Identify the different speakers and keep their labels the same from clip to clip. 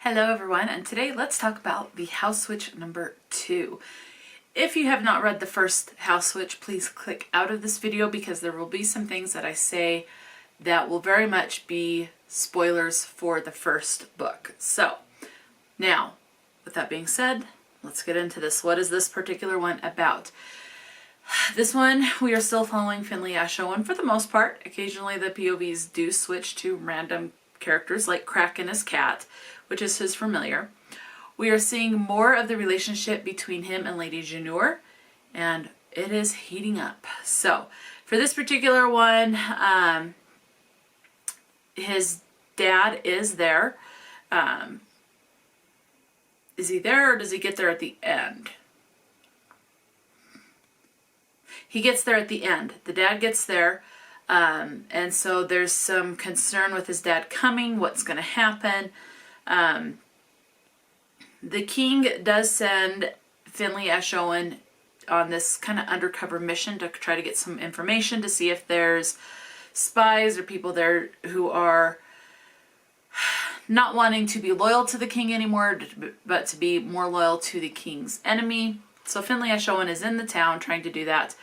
Speaker 1: Hello everyone, and today let's talk about the House Switch number 2. If you have not read the first House Switch, please click out of this video because there will be some things that I say that will very much be spoilers for the first book. So, now, with that being said, let's get into this. What is this particular one about? This one, we are still following Finley Ashowan for the most part. Occasionally the POVs do switch to random characters like Kraken as Cat, which is his familiar. We are seeing more of the relationship between him and Lady Janur, and it is heating up. So, for this particular one, his dad is there. Is he there or does he get there at the end? He gets there at the end. The dad gets there. And so there's some concern with his dad coming, what's going to happen. The king does send Finley Ashowan on this kind of undercover mission to try to get some information to see if there's spies or people there who are not wanting to be loyal to the king anymore, but to be more loyal to the king's enemy. So Finley Ashowan is in the town trying to do that.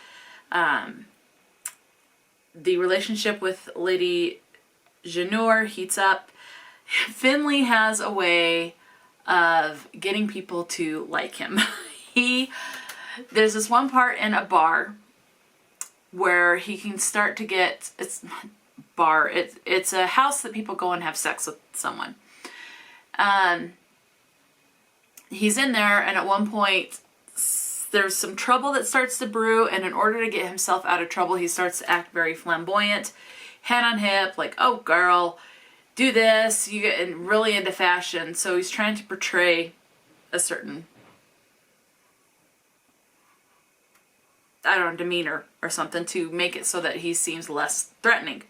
Speaker 1: The relationship with Lady Janur heats up. Finley has a way of getting people to like him. There's this one part in a bar where he can start to get, it's a house that people go and have sex with someone. He's in there, and at one point there's some trouble that starts to brew, and in order to get himself out of trouble, he starts to act very flamboyant, head on hip, like, oh girl, do this, you get really into fashion. So he's trying to portray a certain, I don't know, demeanor or something to make it so that he seems less threatening.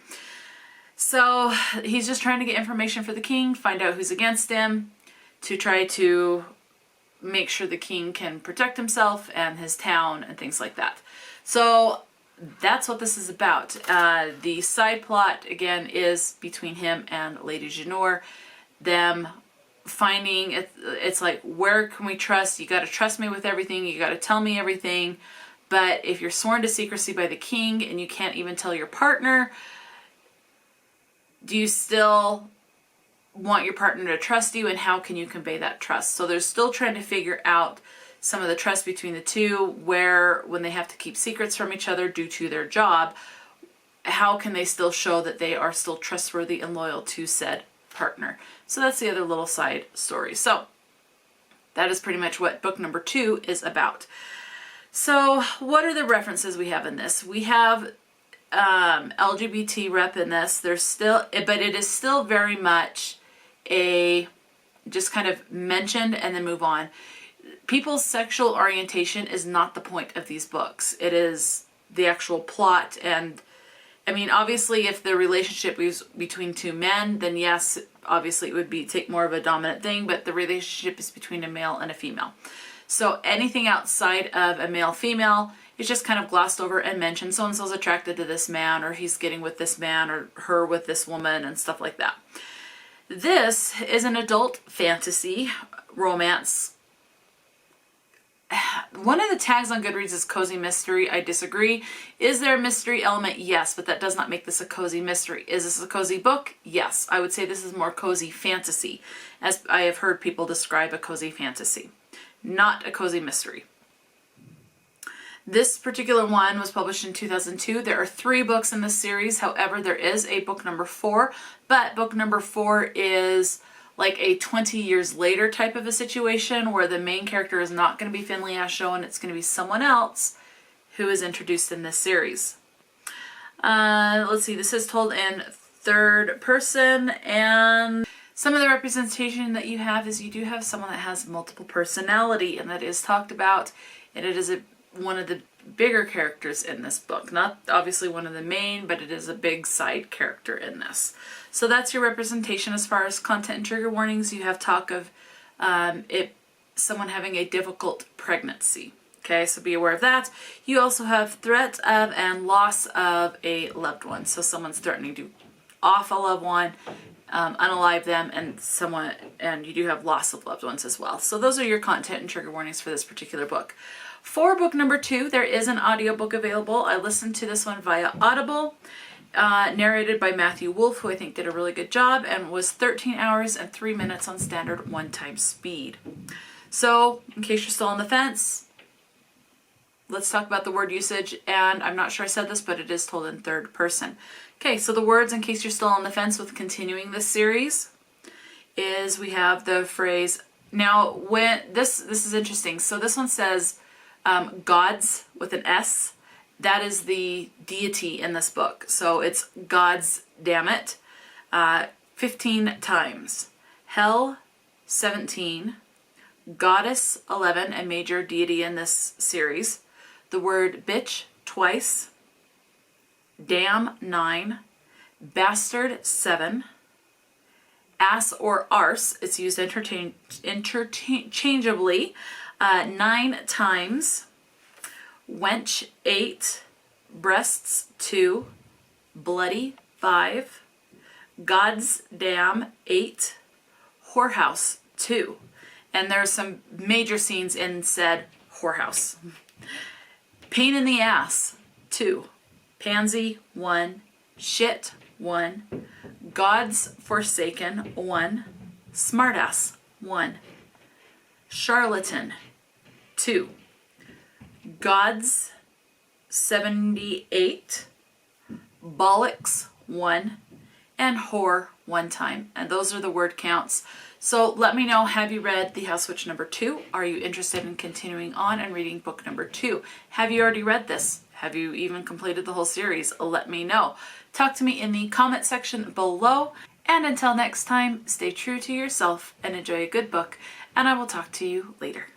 Speaker 1: So he's just trying to get information for the king, find out who's against him, to try to make sure the king can protect himself and his town and things like that. So that's what this is about. The side plot, again, is between him and Lady Janur. Them finding, it's like, where can we trust? You got to trust me with everything. You got to tell me everything. But if you're sworn to secrecy by the king and you can't even tell your partner, do you still want your partner to trust you, and how can you convey that trust? So they're still trying to figure out some of the trust between the two, where when they have to keep secrets from each other due to their job, how can they still show that they are still trustworthy and loyal to said partner? So that's the other little side story. So that is pretty much what book number 2 is about. So what are the references we have in this? We have LGBT rep in this. There's still, but it is still very much a just kind of mentioned and then move on. People's sexual orientation is not the point of these books. It is the actual plot. And I mean, obviously if the relationship is between two men, then yes, obviously it would take more of a dominant thing, but the relationship is between a male and a female. So anything outside of a male-female is just kind of glossed over and mentioned. So-and-so's attracted to this man, or he's getting with this man, or her with this woman, and stuff like that. This is an adult fantasy romance. One of the tags on Goodreads is cozy mystery. I disagree. Is there a mystery element? Yes, but that does not make this a cozy mystery. Is this a cozy book? Yes. I would say this is more cozy fantasy, as I have heard people describe a cozy fantasy. Not a cozy mystery. This particular one was published in 2002. There are 3 books in this series. However, there is a book number 4, but book number 4 is like a 20 years later type of a situation where the main character is not going to be Finley Ashowan. It's going to be someone else who is introduced in this series. Let's see, this is told in third person, and some of the representation that you have is you do have someone that has multiple personality, and that is talked about, and it is one of the bigger characters in this book. Not obviously one of the main, but it is a big side character in this. So that's your representation as far as content and trigger warnings. You have talk of someone having a difficult pregnancy. Okay, so be aware of that. You also have threat of and loss of a loved one. So someone's threatening to off a loved one, unalive them, and you do have loss of loved ones as well. So those are your content and trigger warnings for this particular book. For book number 2, there is an audiobook available. I listened to this one via Audible, narrated by Matthew Wolfe, who I think did a really good job, and was 13 hours and 3 minutes on standard 1x speed. So, in case you're still on the fence, let's talk about the word usage, and I'm not sure I said this, but it is told in third person. Okay, so the words, in case you're still on the fence with continuing this series, is we have the phrase, now when, this is interesting, so this one says gods with an S. That is the deity in this book. So it's God's damn it, 15 times. Hell, 17. Goddess, 11, a major deity in this series. The word bitch, twice. Damn, 9. Bastard, 7. Ass or arse, it's used interchangeably, 9 times. Wench, 8. Breasts, 2. Bloody, 5. God's damn, 8. Whorehouse, 2. And there's some major scenes in said whorehouse. Pain in the ass, 2. Pansy, 1. Shit, 1. God's forsaken, 1. Smartass, 1. Charlatan, 2. God's, 78. Bollocks, 1. And whore, 1 time. And those are the word counts. So let me know, have you read The House Witch number 2? Are you interested in continuing on and reading book number 2? Have you already read this? Have you even completed the whole series? Let me know. Talk to me in the comment section below. And until next time, stay true to yourself and enjoy a good book. And I will talk to you later.